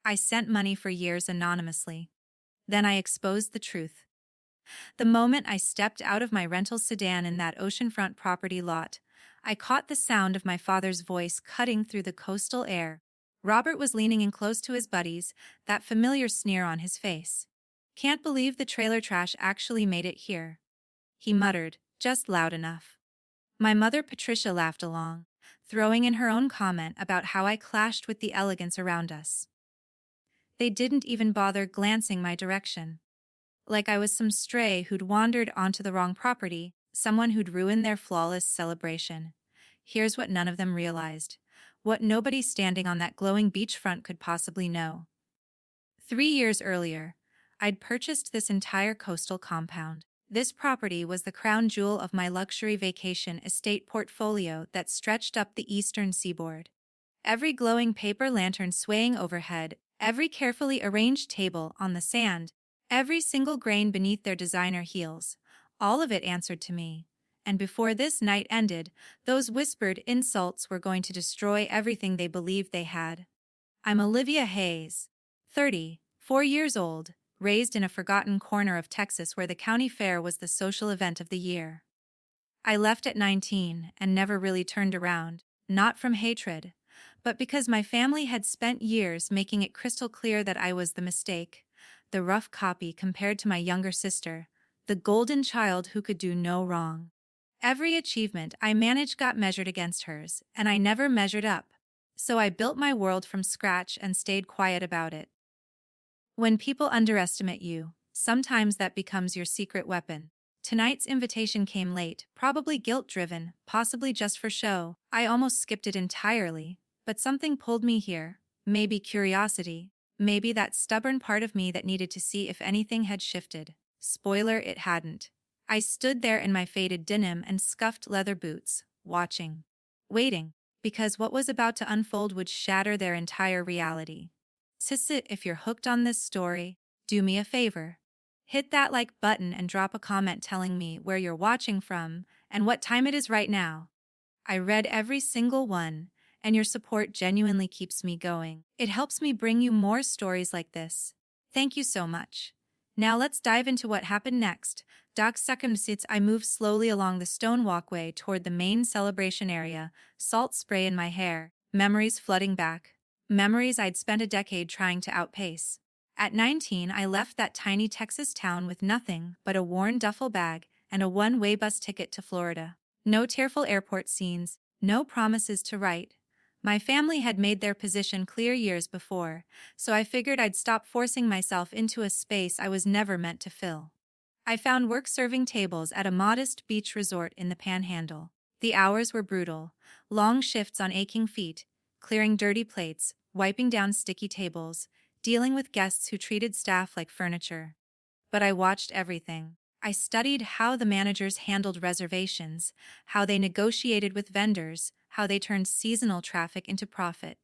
I sent money for years anonymously. Then I exposed the truth. The moment I stepped out of my rental sedan in that oceanfront property lot, I caught the sound of my father's voice cutting through the coastal air. Robert was leaning in close to his buddies, that familiar sneer on his face. "Can't believe the trailer trash actually made it here," he muttered, just loud enough. My mother Patricia laughed along, throwing in her own comment about how I clashed with the elegance around us. They didn't even bother glancing my direction. Like I was some stray who'd wandered onto the wrong property, someone who'd ruined their flawless celebration. Here's what none of them realized. What nobody standing on that glowing beachfront could possibly know. 3 years earlier, I'd purchased this entire coastal compound. This property was the crown jewel of my luxury vacation estate portfolio that stretched up the eastern seaboard. Every glowing paper lantern swaying overhead, every carefully arranged table on the sand, every single grain beneath their designer heels, all of it answered to me. And before this night ended, those whispered insults were going to destroy everything they believed they had. I'm Olivia Hayes, 30, 4 years old, raised in a forgotten corner of Texas where the county fair was the social event of the year. I left at 19 and never really turned around, not from hatred, but because my family had spent years making it crystal clear that I was the mistake, the rough copy compared to my younger sister, the golden child who could do no wrong. Every achievement I managed got measured against hers, and I never measured up. So I built my world from scratch and stayed quiet about it. When people underestimate you, sometimes that becomes your secret weapon. Tonight's invitation came late, probably guilt-driven, possibly just for show. I almost skipped it entirely, but something pulled me here. Maybe curiosity, maybe that stubborn part of me that needed to see if anything had shifted. Spoiler, it hadn't. I stood there in my faded denim and scuffed leather boots, watching. Waiting, because what was about to unfold would shatter their entire reality. If you're hooked on this story, do me a favor. Hit that like button and drop a comment telling me where you're watching from and what time it is right now. I read every single one, and your support genuinely keeps me going. It helps me bring you more stories like this. Thank you so much. Now let's dive into what happened next. I moved slowly along the stone walkway toward the main celebration area, salt spray in my hair, memories flooding back. Memories I'd spent a decade trying to outpace. At 19, I left that tiny Texas town with nothing but a worn duffel bag and a one-way bus ticket to Florida. No tearful airport scenes, no promises to write. My family had made their position clear years before, so I figured I'd stop forcing myself into a space I was never meant to fill. I found work serving tables at a modest beach resort in the Panhandle. The hours were brutal, long shifts on aching feet, clearing dirty plates, wiping down sticky tables, dealing with guests who treated staff like furniture. But I watched everything. I studied how the managers handled reservations, how they negotiated with vendors, how they turned seasonal traffic into profit.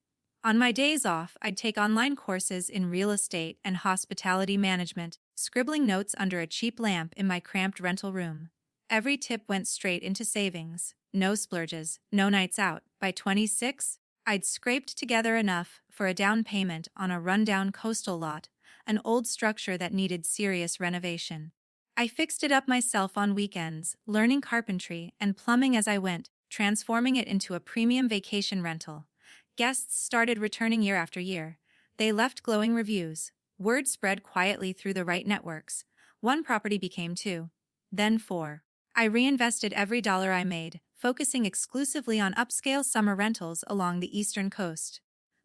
On my days off, I'd take online courses in real estate and hospitality management, scribbling notes under a cheap lamp in my cramped rental room. Every tip went straight into savings. No splurges, no nights out. By 26, I'd scraped together enough for a down payment on a rundown coastal lot, an old structure that needed serious renovation. I fixed it up myself on weekends, learning carpentry and plumbing as I went, transforming it into a premium vacation rental. Guests started returning year after year. They left glowing reviews. Word spread quietly through the right networks. One property became 2, then 4. I reinvested every dollar I made, focusing exclusively on upscale summer rentals along the eastern coast.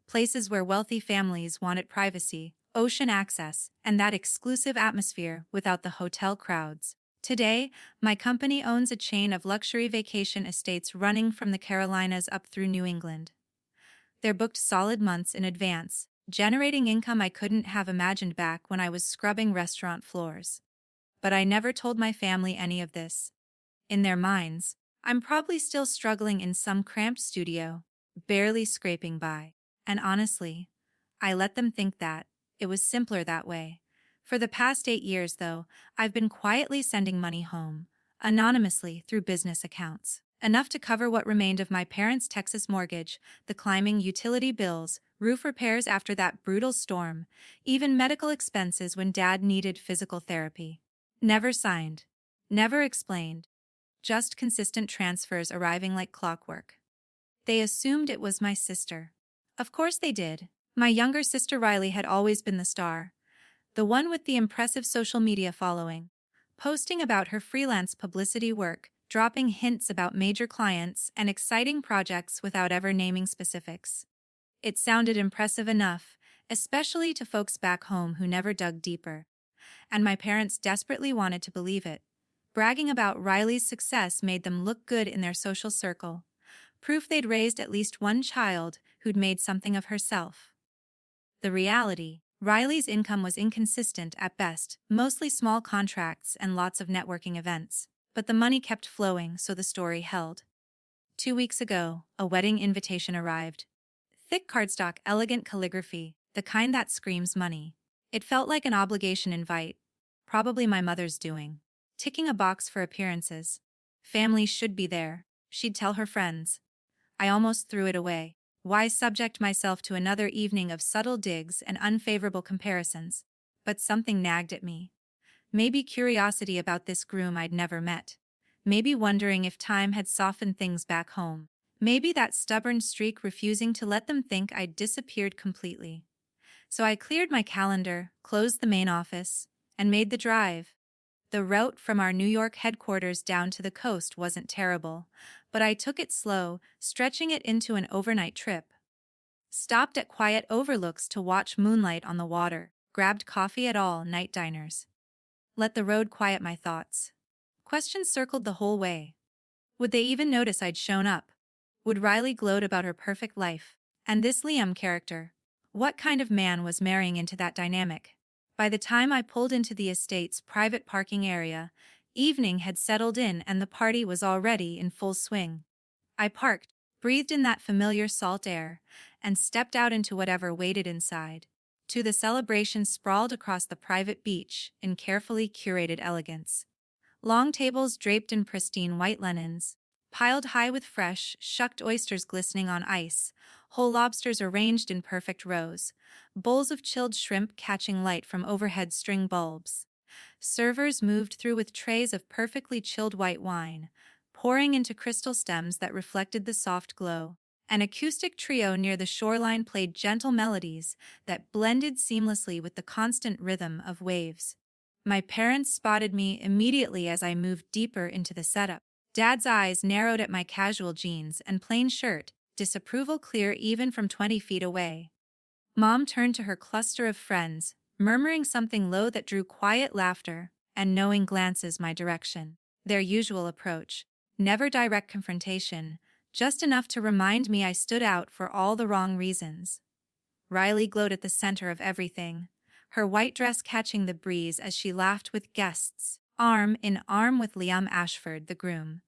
Places where wealthy families wanted privacy, ocean access, and that exclusive atmosphere without the hotel crowds. Today, my company owns a chain of luxury vacation estates running from the Carolinas up through New England. They're booked solid months in advance, generating income I couldn't have imagined back when I was scrubbing restaurant floors. But I never told my family any of this. In their minds, I'm probably still struggling in some cramped studio, barely scraping by. And honestly, I let them think that. It was simpler that way. For the past 8 years, though, I've been quietly sending money home, anonymously through business accounts. enough to cover what remained of my parents' Texas mortgage, the climbing utility bills, roof repairs after that brutal storm, even medical expenses when Dad needed physical therapy. Never signed. Never explained. Just consistent transfers arriving like clockwork. They assumed it was my sister. Of course they did. My younger sister Riley had always been the star, the one with the impressive social media following, posting about her freelance publicity work, dropping hints about major clients and exciting projects without ever naming specifics. It sounded impressive enough, especially to folks back home who never dug deeper. And my parents desperately wanted to believe it. Bragging about Riley's success made them look good in their social circle. Proof they'd raised at least one child who'd made something of herself. The reality: Riley's income was inconsistent at best, mostly small contracts and lots of networking events. But the money kept flowing, so the story held. 2 weeks ago, a wedding invitation arrived. Thick cardstock, elegant calligraphy, the kind that screams money. It felt like an obligation invite, probably my mother's doing. Ticking a box for appearances. Family should be there, she'd tell her friends. I almost threw it away. Why subject myself to another evening of subtle digs and unfavorable comparisons? But something nagged at me. Maybe curiosity about this groom I'd never met. Maybe wondering if time had softened things back home. Maybe that stubborn streak refusing to let them think I'd disappeared completely. So I cleared my calendar, closed the main office, and made the drive. The route from our New York headquarters down to the coast wasn't terrible, but I took it slow, stretching it into an overnight trip. Stopped at quiet overlooks to watch moonlight on the water, grabbed coffee at all night diners. Let the road quiet my thoughts. Questions circled the whole way. Would they even notice I'd shown up? Would Riley gloat about her perfect life? And this Liam character? What kind of man was marrying into that dynamic? By the time I pulled into the estate's private parking area, evening had settled in and the party was already in full swing. I parked, breathed in that familiar salt air, and stepped out into whatever waited inside. The celebration sprawled across the private beach in carefully curated elegance. Long tables draped in pristine white linens, piled high with fresh, shucked oysters glistening on ice, whole lobsters arranged in perfect rows, bowls of chilled shrimp catching light from overhead string bulbs. Servers moved through with trays of perfectly chilled white wine, pouring into crystal stems that reflected the soft glow. An acoustic trio near the shoreline played gentle melodies that blended seamlessly with the constant rhythm of waves. My parents spotted me immediately as I moved deeper into the setup. Dad's eyes narrowed at my casual jeans and plain shirt, disapproval clear even from 20 feet away. Mom turned to her cluster of friends, murmuring something low that drew quiet laughter and knowing glances my direction. Their usual approach. Never direct confrontation, just enough to remind me I stood out for all the wrong reasons. Riley glowed at the center of everything, her white dress catching the breeze as she laughed with guests, arm in arm with Liam Ashford, the groom.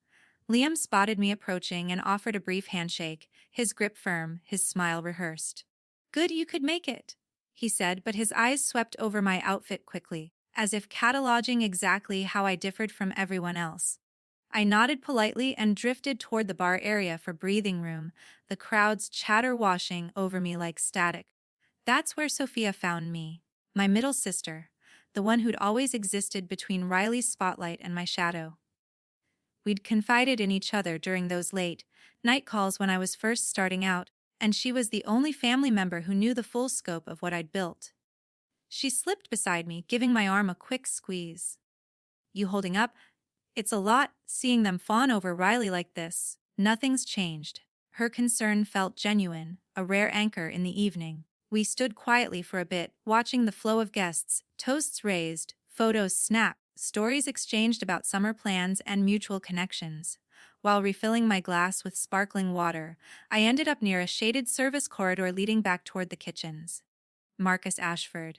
Liam spotted me approaching and offered a brief handshake, his grip firm, his smile rehearsed. "Good you could make it," he said, but his eyes swept over my outfit quickly, as if cataloging exactly how I differed from everyone else. I nodded politely and drifted toward the bar area for breathing room, the crowd's chatter washing over me like static. That's where Sophia found me, my middle sister, the one who'd always existed between Riley's spotlight and my shadow. We'd confided in each other during those late night calls when I was first starting out, and she was the only family member who knew the full scope of what I'd built. She slipped beside me, giving my arm a quick squeeze. "You holding up? It's a lot, seeing them fawn over Riley like this." Nothing's changed. Her concern felt genuine, a rare anchor in the evening. We stood quietly for a bit, watching the flow of guests, toasts raised, photos snapped, stories exchanged about summer plans and mutual connections. While refilling my glass with sparkling water, I ended up near a shaded service corridor leading back toward the kitchens. Marcus Ashford,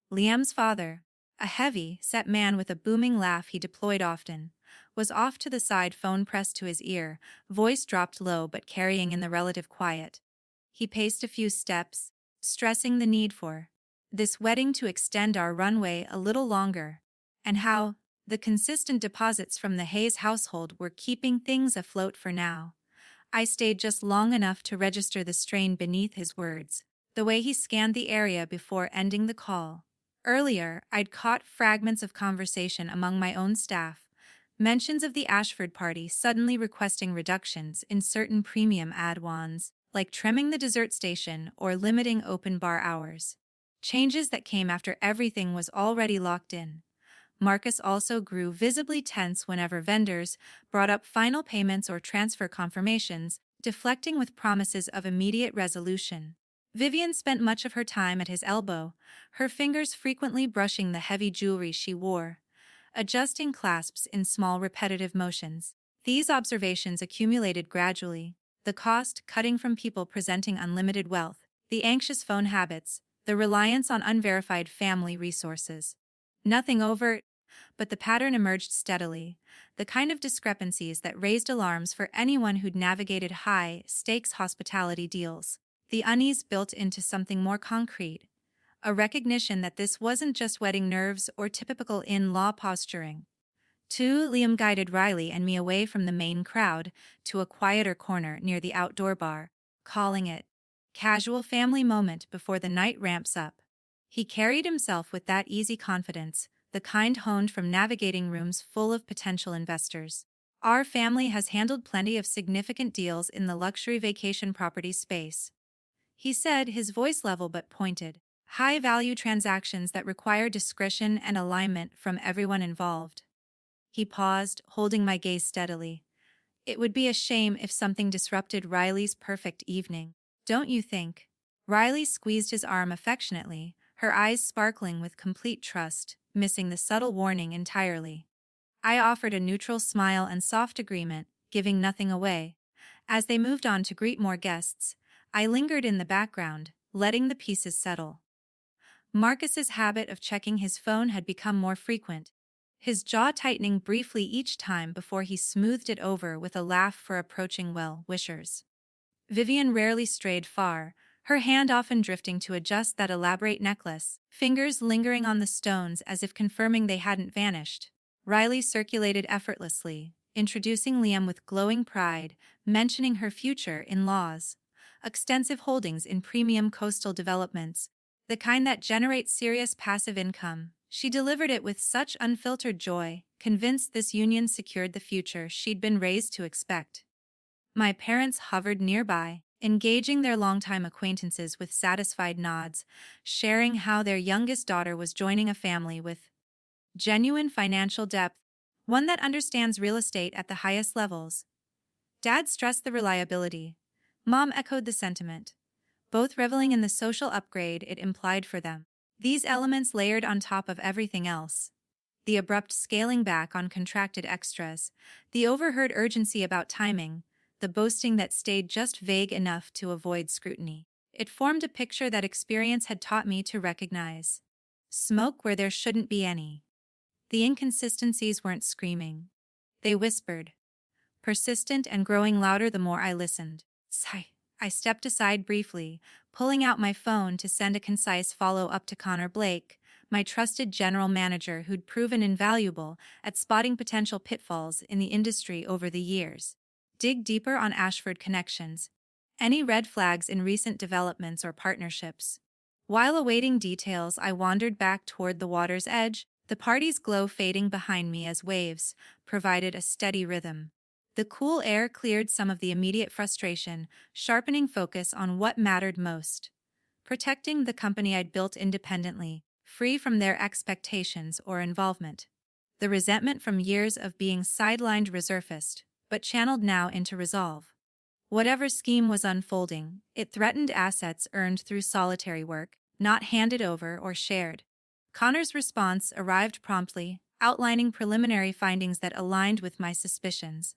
Liam's father, a heavy, set man with a booming laugh he deployed often, was off to the side, phone pressed to his ear, voice dropped low but carrying in the relative quiet. He paced a few steps, stressing the need for this wedding to extend our runway a little longer, and how The consistent deposits from the Hayes household were keeping things afloat for now. I stayed just long enough to register the strain beneath his words, the way he scanned the area before ending the call. Earlier, I'd caught fragments of conversation among my own staff, mentions of the Ashford party suddenly requesting reductions in certain premium add-ons, like trimming the dessert station or limiting open bar hours. Changes that came after everything was already locked in. Marcus also grew visibly tense whenever vendors brought up final payments or transfer confirmations, deflecting with promises of immediate resolution. Vivian spent much of her time at his elbow, her fingers frequently brushing the heavy jewelry she wore, adjusting clasps in small repetitive motions. These observations accumulated gradually, the cost cutting from people presenting unlimited wealth, the anxious phone habits, the reliance on unverified family resources. Nothing overt, but the pattern emerged steadily, the kind of discrepancies that raised alarms for anyone who'd navigated high-stakes hospitality deals. The unease built into something more concrete, a recognition that this wasn't just whetting nerves or typical in-law posturing. Liam guided Riley and me away from the main crowd to a quieter corner near the outdoor bar, calling it casual family moment before the night ramps up. He carried himself with that easy confidence, the kind honed from navigating rooms full of potential investors. Our family has handled plenty of significant deals in the luxury vacation property space, he said, his voice level but pointed. High-value transactions that require discretion and alignment from everyone involved. He paused, holding my gaze steadily. It would be a shame if something disrupted Riley's perfect evening. Don't you think? Riley squeezed his arm affectionately, her eyes sparkling with complete trust, missing the subtle warning entirely. I offered a neutral smile and soft agreement, giving nothing away. As they moved on to greet more guests, I lingered in the background, letting the pieces settle. Marcus's habit of checking his phone had become more frequent, his jaw tightening briefly each time before he smoothed it over with a laugh for approaching well-wishers. Vivian rarely strayed far, her hand often drifting to adjust that elaborate necklace, fingers lingering on the stones as if confirming they hadn't vanished. Riley circulated effortlessly, introducing Liam with glowing pride, mentioning her future in-laws, extensive holdings in premium coastal developments, the kind that generates serious passive income. She delivered it with such unfiltered joy, convinced this union secured the future she'd been raised to expect. My parents hovered nearby, engaging their longtime acquaintances with satisfied nods, sharing how their youngest daughter was joining a family with genuine financial depth, one that understands real estate at the highest levels. Dad stressed the reliability. Mom echoed the sentiment, both reveling in the social upgrade it implied for them. These elements layered on top of everything else. The abrupt scaling back on contracted extras, the overheard urgency about timing, the boasting that stayed just vague enough to avoid scrutiny. It formed a picture that experience had taught me to recognize. Smoke where there shouldn't be any. The inconsistencies weren't screaming. They whispered, persistent and growing louder the more I listened. Sigh. I stepped aside briefly, pulling out my phone to send a concise follow-up to Connor Blake, my trusted general manager who'd proven invaluable at spotting potential pitfalls in the industry over the years. Dig deeper on Ashford connections. Any red flags in recent developments or partnerships? While awaiting details, I wandered back toward the water's edge, the party's glow fading behind me as waves provided a steady rhythm. The cool air cleared some of the immediate frustration, sharpening focus on what mattered most. Protecting the company I'd built independently, free from their expectations or involvement. The resentment from years of being sidelined resurfaced, but channeled now into resolve. Whatever scheme was unfolding, it threatened assets earned through solitary work, not handed over or shared. Connor's response arrived promptly, outlining preliminary findings that aligned with my suspicions.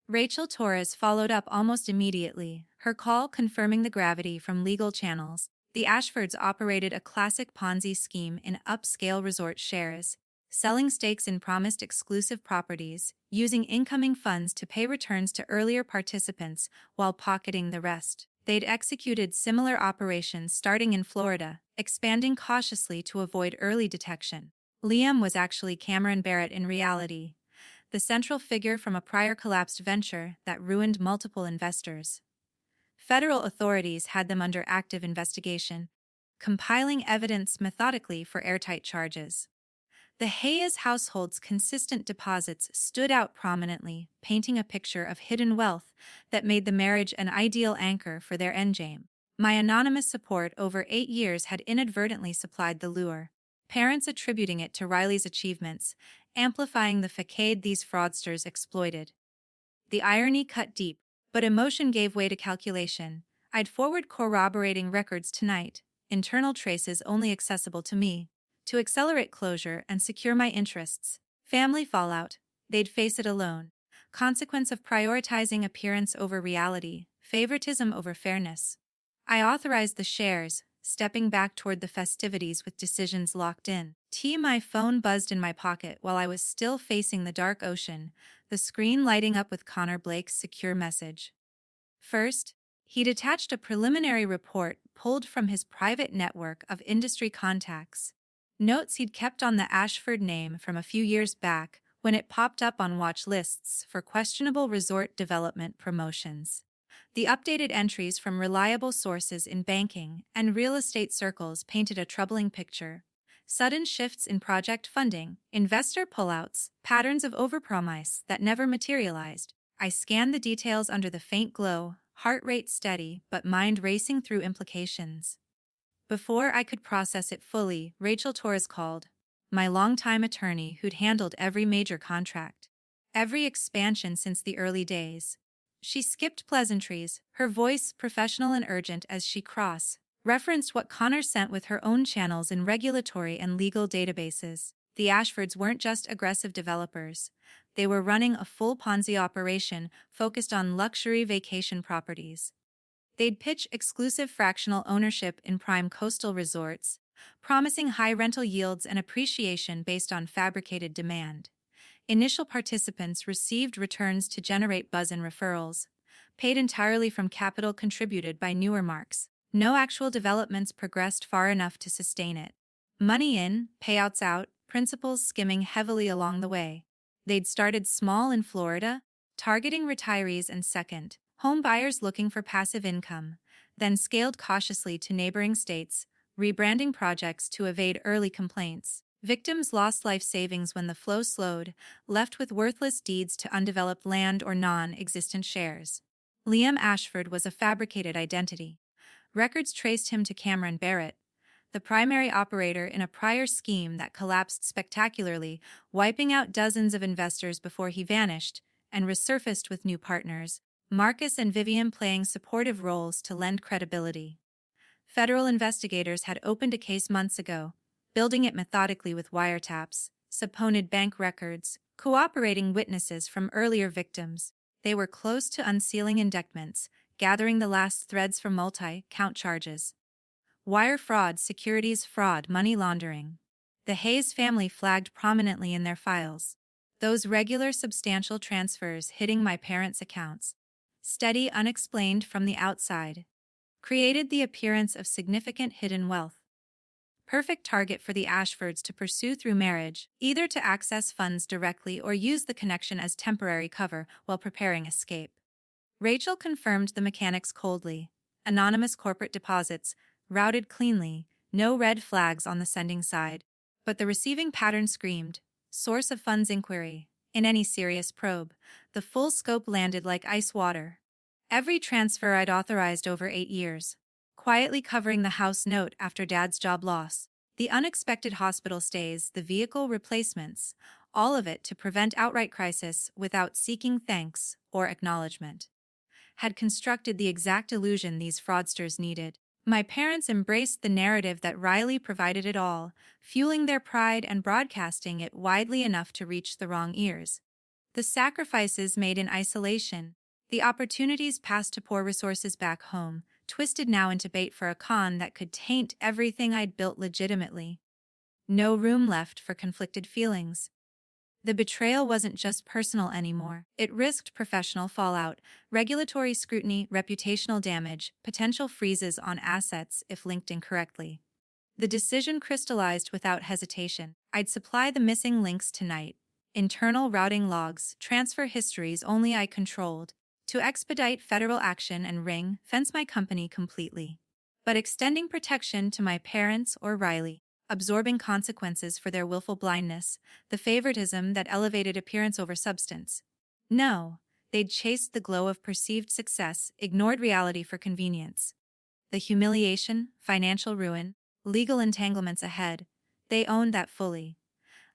Rachel Torres followed up almost immediately, her call confirming the gravity from legal channels. The Ashfords operated a classic Ponzi scheme in upscale resort shares, selling stakes in promised exclusive properties, using incoming funds to pay returns to earlier participants while pocketing the rest. They'd executed similar operations starting in Florida, expanding cautiously to avoid early detection. Liam was actually Cameron Barrett in reality, the central figure from a prior collapsed venture that ruined multiple investors. Federal authorities had them under active investigation, compiling evidence methodically for airtight charges. The Hayes household's consistent deposits stood out prominently, painting a picture of hidden wealth that made the marriage an ideal anchor for their endgame. My anonymous support over 8 years had inadvertently supplied the lure, parents attributing it to Riley's achievements, amplifying the facade these fraudsters exploited. The irony cut deep, but emotion gave way to calculation. I'd forward corroborating records tonight, internal traces only accessible to me, to accelerate closure and secure my interests. Family fallout, they'd face it alone. Consequence of prioritizing appearance over reality, favoritism over fairness. I authorized the shares, stepping back toward the festivities with decisions locked in. My phone buzzed in my pocket while I was still facing the dark ocean, the screen lighting up with Connor Blake's secure message. First, he'd attached a preliminary report pulled from his private network of industry contacts. Notes he'd kept on the Ashford name from a few years back when it popped up on watch lists for questionable resort development promotions. The updated entries from reliable sources in banking and real estate circles painted a troubling picture. Sudden shifts in project funding, investor pullouts, patterns of overpromise that never materialized. I scanned the details under the faint glow, heart rate steady but mind racing through implications. Before I could process it fully, Rachel Torres called, my longtime attorney who'd handled every major contract, every expansion since the early days. She skipped pleasantries, her voice professional and urgent as she referenced what Connor sent with her own channels in regulatory and legal databases. The Ashfords weren't just aggressive developers. They were running a full Ponzi operation focused on luxury vacation properties. They'd pitch exclusive fractional ownership in prime coastal resorts, promising high rental yields and appreciation based on fabricated demand. Initial participants received returns to generate buzz and referrals, paid entirely from capital contributed by newer marks. No actual developments progressed far enough to sustain it. Money in, payouts out, principals skimming heavily along the way. They'd started small in Florida, targeting retirees and second home buyers looking for passive income, then scaled cautiously to neighboring states, rebranding projects to evade early complaints. Victims lost life savings when the flow slowed, left with worthless deeds to undeveloped land or non-existent shares. Liam Ashford was a fabricated identity. Records traced him to Cameron Barrett, the primary operator in a prior scheme that collapsed spectacularly, wiping out dozens of investors before he vanished and resurfaced with new partners, Marcus and Vivian playing supportive roles to lend credibility. Federal investigators had opened a case months ago, building it methodically with wiretaps, subpoenaed bank records, cooperating witnesses from earlier victims. They were close to unsealing indictments, gathering the last threads for multi-count charges. Wire fraud, securities fraud, money laundering. The Hayes family flagged prominently in their files. Those regular substantial transfers hitting my parents' accounts, steady, unexplained from the outside, created the appearance of significant hidden wealth. Perfect target for the Ashfords to pursue through marriage, either to access funds directly or use the connection as temporary cover while preparing escape. Rachel confirmed the mechanics coldly. Anonymous corporate deposits, routed cleanly, no red flags on the sending side. But the receiving pattern screamed, source of funds inquiry. In any serious probe, the full scope landed like ice water. Every transfer I'd authorized over 8 years, quietly covering the house note after Dad's job loss, the unexpected hospital stays, the vehicle replacements, all of it to prevent outright crisis without seeking thanks or acknowledgement, had constructed the exact illusion these fraudsters needed. My parents embraced the narrative that Riley provided it all, fueling their pride and broadcasting it widely enough to reach the wrong ears. The sacrifices made in isolation, the opportunities passed to pour resources back home, twisted now into bait for a con that could taint everything I'd built legitimately. No room left for conflicted feelings. The betrayal wasn't just personal anymore. It risked professional fallout, regulatory scrutiny, reputational damage, potential freezes on assets if linked incorrectly. The decision crystallized without hesitation. I'd supply the missing links tonight. Internal routing logs, transfer histories only I controlled, to expedite federal action and ring-fence my company completely. But extending protection to my parents or Riley, absorbing consequences for their willful blindness, the favoritism that elevated appearance over substance. No, they'd chased the glow of perceived success, ignored reality for convenience. The humiliation, financial ruin, legal entanglements ahead, they owned that fully.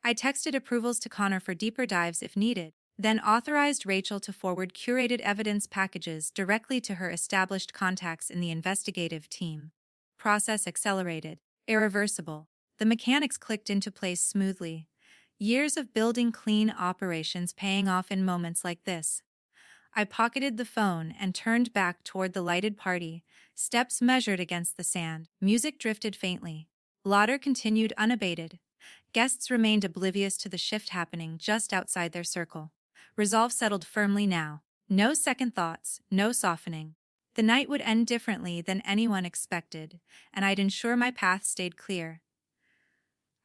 I texted approvals to Connor for deeper dives if needed, then authorized Rachel to forward curated evidence packages directly to her established contacts in the investigative team. Process accelerated, irreversible. The mechanics clicked into place smoothly. Years of building clean operations paying off in moments like this. I pocketed the phone and turned back toward the lighted party, steps measured against the sand. Music drifted faintly. Laughter continued unabated. Guests remained oblivious to the shift happening just outside their circle. Resolve settled firmly now. No second thoughts, no softening. The night would end differently than anyone expected, and I'd ensure my path stayed clear.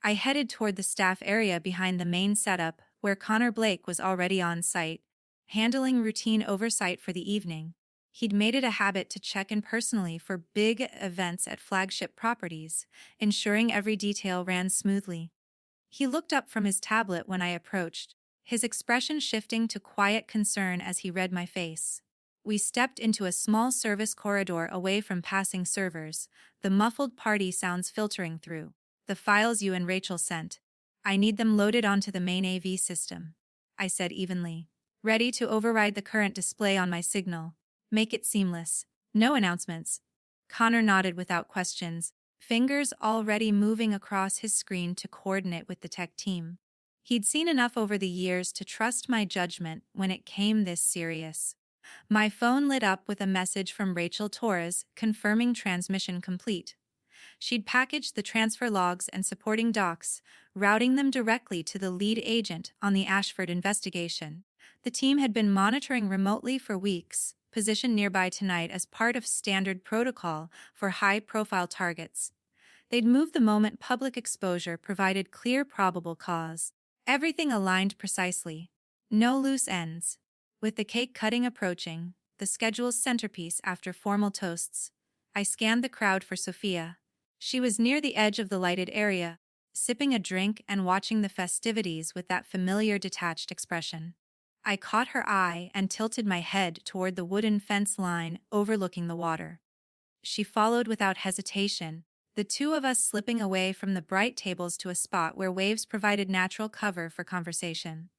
I headed toward the staff area behind the main setup, where Connor Blake was already on site, handling routine oversight for the evening. He'd made it a habit to check in personally for big events at flagship properties, ensuring every detail ran smoothly. He looked up from his tablet when I approached, his expression shifting to quiet concern as he read my face. We stepped into a small service corridor away from passing servers, the muffled party sounds filtering through. The files you and Rachel sent. I need them loaded onto the main AV system, I said evenly. Ready to override the current display on my signal. Make it seamless. No announcements. Connor nodded without questions, fingers already moving across his screen to coordinate with the tech team. He'd seen enough over the years to trust my judgment when it came this serious. My phone lit up with a message from Rachel Torres confirming transmission complete. She'd packaged the transfer logs and supporting docs, routing them directly to the lead agent on the Ashford investigation. The team had been monitoring remotely for weeks, positioned nearby tonight as part of standard protocol for high-profile targets. They'd move the moment public exposure provided clear probable cause. Everything aligned precisely. No loose ends. With the cake cutting approaching, the schedule's centerpiece after formal toasts, I scanned the crowd for Sophia. She was near the edge of the lighted area, sipping a drink and watching the festivities with that familiar detached expression. I caught her eye and tilted my head toward the wooden fence line overlooking the water. She followed without hesitation, the two of us slipping away from the bright tables to a spot where waves provided natural cover for conversation.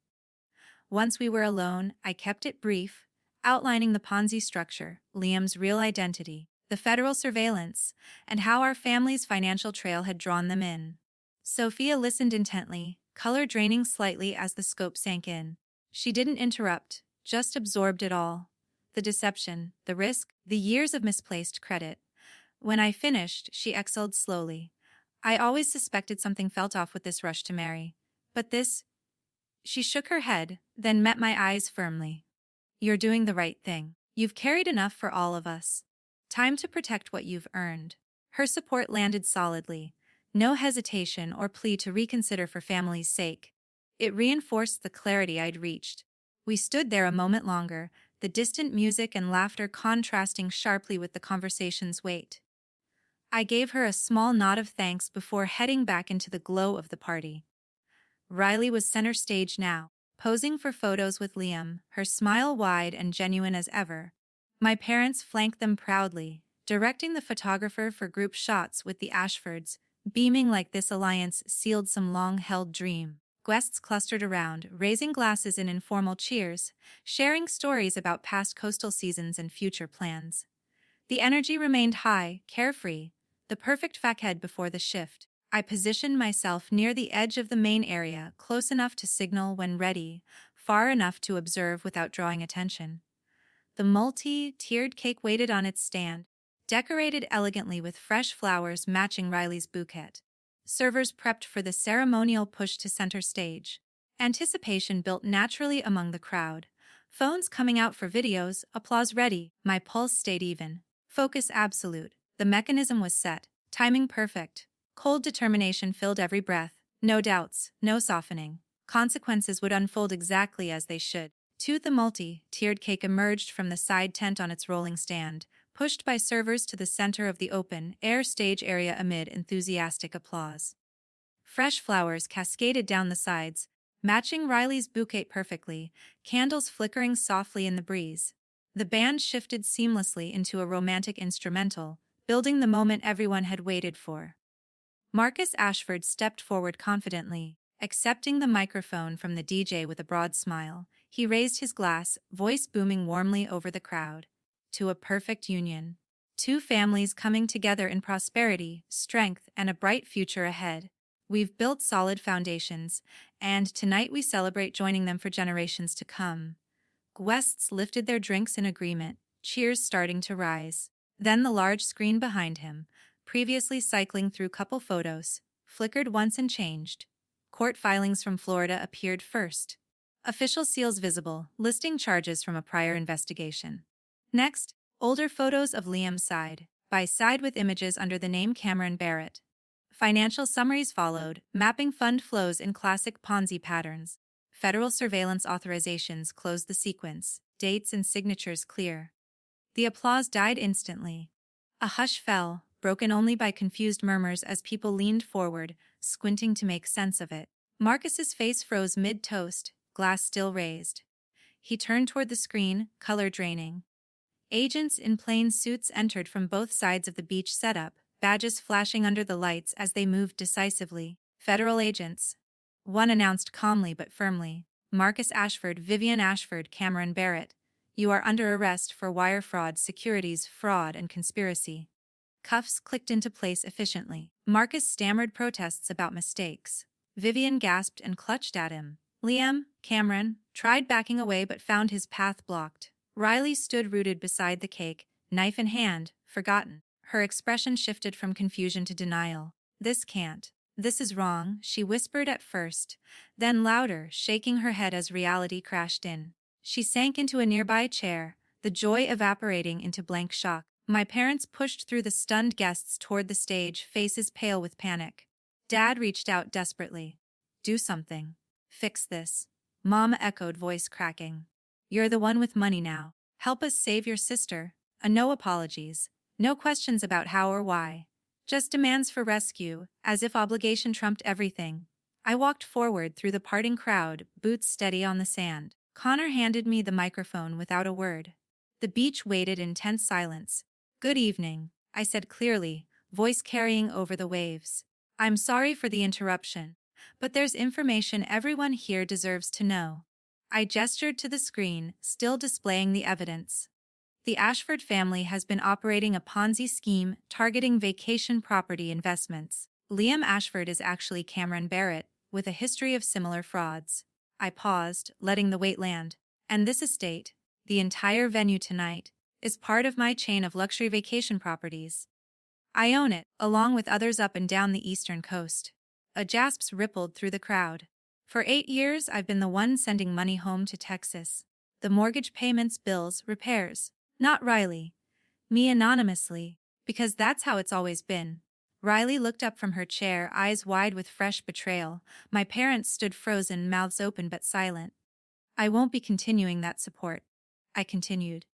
Once we were alone, I kept it brief, outlining the Ponzi structure, Liam's real identity, the federal surveillance, and how our family's financial trail had drawn them in. Sophia listened intently, color draining slightly as the scope sank in. She didn't interrupt, just absorbed it all. The deception, the risk, the years of misplaced credit. When I finished, she exhaled slowly. I always suspected something felt off with this rush to marry. But this... She shook her head, then met my eyes firmly. You're doing the right thing. You've carried enough for all of us. Time to protect what you've earned. Her support landed solidly. No hesitation or plea to reconsider for family's sake. It reinforced the clarity I'd reached. We stood there a moment longer, the distant music and laughter contrasting sharply with the conversation's weight. I gave her a small nod of thanks before heading back into the glow of the party. Riley was center stage now, posing for photos with Liam, her smile wide and genuine as ever. My parents flanked them proudly, directing the photographer for group shots with the Ashfords, beaming like this alliance sealed some long-held dream. Guests clustered around, raising glasses in informal cheers, sharing stories about past coastal seasons and future plans. The energy remained high, carefree, the perfect facade before the shift. I positioned myself near the edge of the main area, close enough to signal when ready, far enough to observe without drawing attention. The multi-tiered cake waited on its stand, decorated elegantly with fresh flowers matching Riley's bouquet. Servers prepped for the ceremonial push to center stage. Anticipation built naturally among the crowd. Phones coming out for videos, applause ready. My pulse stayed even. Focus absolute. The mechanism was set. Timing perfect. Cold determination filled every breath. No doubts, no softening. Consequences would unfold exactly as they should. The multi-tiered cake emerged from the side tent on its rolling stand, pushed by servers to the center of the open-air stage area amid enthusiastic applause. Fresh flowers cascaded down the sides, matching Riley's bouquet perfectly, candles flickering softly in the breeze. The band shifted seamlessly into a romantic instrumental, building the moment everyone had waited for. Marcus Ashford stepped forward confidently, accepting the microphone from the DJ with a broad smile. He raised his glass, voice booming warmly over the crowd. To a perfect union. Two families coming together in prosperity, strength, and a bright future ahead. We've built solid foundations, and tonight we celebrate joining them for generations to come. Guests lifted their drinks in agreement, cheers starting to rise. Then the large screen behind him, previously cycling through couple photos, flickered once and changed. Court filings from Florida appeared first. Official seals visible, listing charges from a prior investigation. Next, older photos of Liam side by side with images under the name Cameron Barrett. Financial summaries followed, mapping fund flows in classic Ponzi patterns. Federal surveillance authorizations closed the sequence, dates and signatures clear. The applause died instantly. A hush fell, broken only by confused murmurs as people leaned forward, squinting to make sense of it. Marcus's face froze mid-toast, glass still raised. He turned toward the screen, color draining. Agents in plain suits entered from both sides of the beach setup, badges flashing under the lights as they moved decisively. Federal agents. One announced calmly but firmly. Marcus Ashford, Vivian Ashford, Cameron Barrett. You are under arrest for wire fraud, securities fraud, and conspiracy. Cuffs clicked into place efficiently. Marcus stammered protests about mistakes. Vivian gasped and clutched at him. Liam, Cameron, tried backing away but found his path blocked. Riley stood rooted beside the cake, knife in hand, forgotten. Her expression shifted from confusion to denial. This can't. This is wrong, she whispered at first, then louder, shaking her head as reality crashed in. She sank into a nearby chair, the joy evaporating into blank shock. My parents pushed through the stunned guests toward the stage, faces pale with panic. Dad reached out desperately. Do something. Fix this. Mom echoed, voice cracking. You're the one with money now. Help us save your sister. No apologies. No questions about how or why. Just demands for rescue, as if obligation trumped everything. I walked forward through the parting crowd, boots steady on the sand. Connor handed me the microphone without a word. The beach waited in tense silence. Good evening, I said clearly, voice carrying over the waves. I'm sorry for the interruption, but there's information everyone here deserves to know. I gestured to the screen, still displaying the evidence. The Ashford family has been operating a Ponzi scheme targeting vacation property investments. Liam Ashford is actually Cameron Barrett, with a history of similar frauds. I paused, letting the weight land. And this estate, the entire venue tonight, is part of my chain of luxury vacation properties. I own it, along with others up and down the eastern coast. A gasp rippled through the crowd. For 8 years I've been the one sending money home to Texas. The mortgage payments, bills, repairs. Not Riley. Me anonymously, because that's how it's always been. Riley looked up from her chair, eyes wide with fresh betrayal. My parents stood frozen, mouths open but silent. I won't be continuing that support. I continued.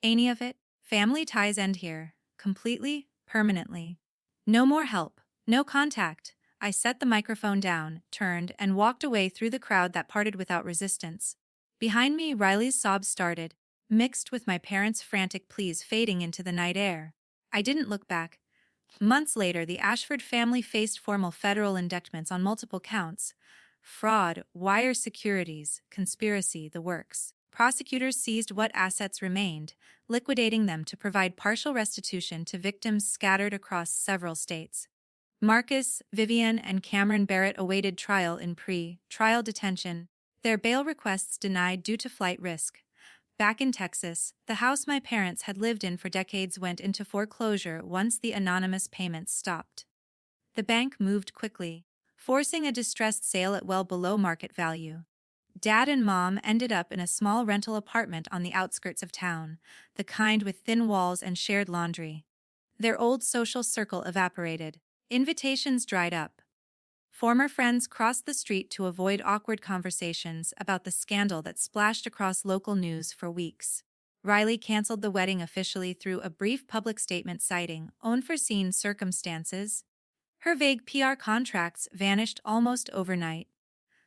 Any of it? Family ties end here. Completely, permanently. No more help. No contact. I set the microphone down, turned, and walked away through the crowd that parted without resistance. Behind me, Riley's sobs started, mixed with my parents' frantic pleas fading into the night air. I didn't look back. Months later, the Ashford family faced formal federal indictments on multiple counts. Fraud, wire securities, conspiracy, the works. Prosecutors seized what assets remained, liquidating them to provide partial restitution to victims scattered across several states. Marcus, Vivian, and Cameron Barrett awaited trial in pre-trial detention, their bail requests denied due to flight risk. Back in Texas, the house my parents had lived in for decades went into foreclosure once the anonymous payments stopped. The bank moved quickly, forcing a distressed sale at well below market value. Dad and Mom ended up in a small rental apartment on the outskirts of town, the kind with thin walls and shared laundry. Their old social circle evaporated. Invitations dried up. Former friends crossed the street to avoid awkward conversations about the scandal that splashed across local news for weeks. Riley canceled the wedding officially through a brief public statement citing unforeseen circumstances. Her vague PR contracts vanished almost overnight.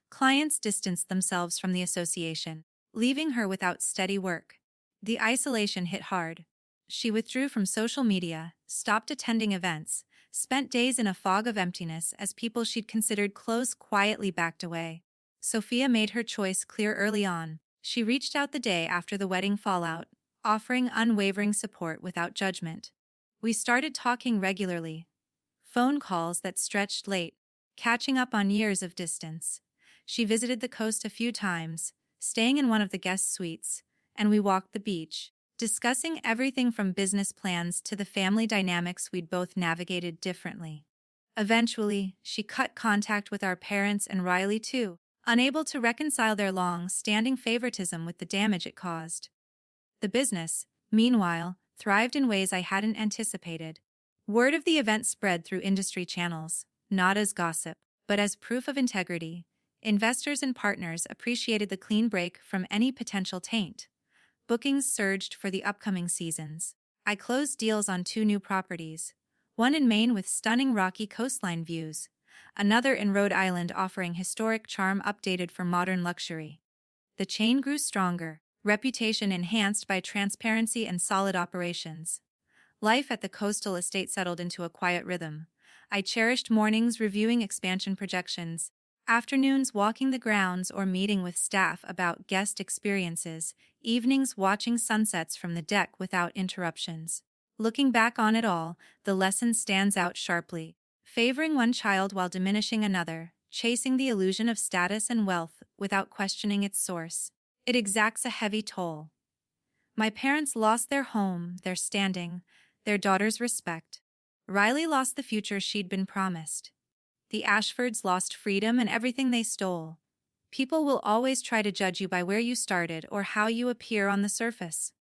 Clients distanced themselves from the association, leaving her without steady work. The isolation hit hard. She withdrew from social media, stopped attending events, spent days in a fog of emptiness as people she'd considered close quietly backed away. Sophia made her choice clear early on. She reached out the day after the wedding fallout, offering unwavering support without judgment. We started talking regularly. Phone calls that stretched late, catching up on years of distance. She visited the coast a few times, staying in one of the guest suites, and we walked the beach, discussing everything from business plans to the family dynamics we'd both navigated differently. Eventually, she cut contact with our parents and Riley too, unable to reconcile their long-standing favoritism with the damage it caused. The business, meanwhile, thrived in ways I hadn't anticipated. Word of the event spread through industry channels, not as gossip, but as proof of integrity. Investors and partners appreciated the clean break from any potential taint. Bookings surged for the upcoming seasons. I closed deals on 2 new properties, one in Maine with stunning rocky coastline views, another in Rhode Island offering historic charm updated for modern luxury. The chain grew stronger, reputation enhanced by transparency and solid operations. Life at the coastal estate settled into a quiet rhythm. I cherished mornings reviewing expansion projections, afternoons walking the grounds or meeting with staff about guest experiences, evenings watching sunsets from the deck without interruptions. Looking back on it all, the lesson stands out sharply. Favoring one child while diminishing another, chasing the illusion of status and wealth without questioning its source. It exacts a heavy toll. My parents lost their home, their standing, their daughter's respect. Riley lost the future she'd been promised. The Ashfords lost freedom and everything they stole. People will always try to judge you by where you started or how you appear on the surface.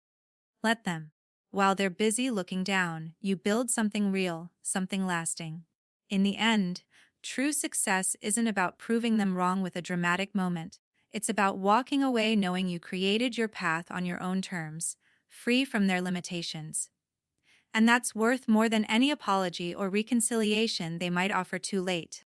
Let them. While they're busy looking down, you build something real, something lasting. In the end, true success isn't about proving them wrong with a dramatic moment. It's about walking away knowing you created your path on your own terms, free from their limitations. And that's worth more than any apology or reconciliation they might offer too late.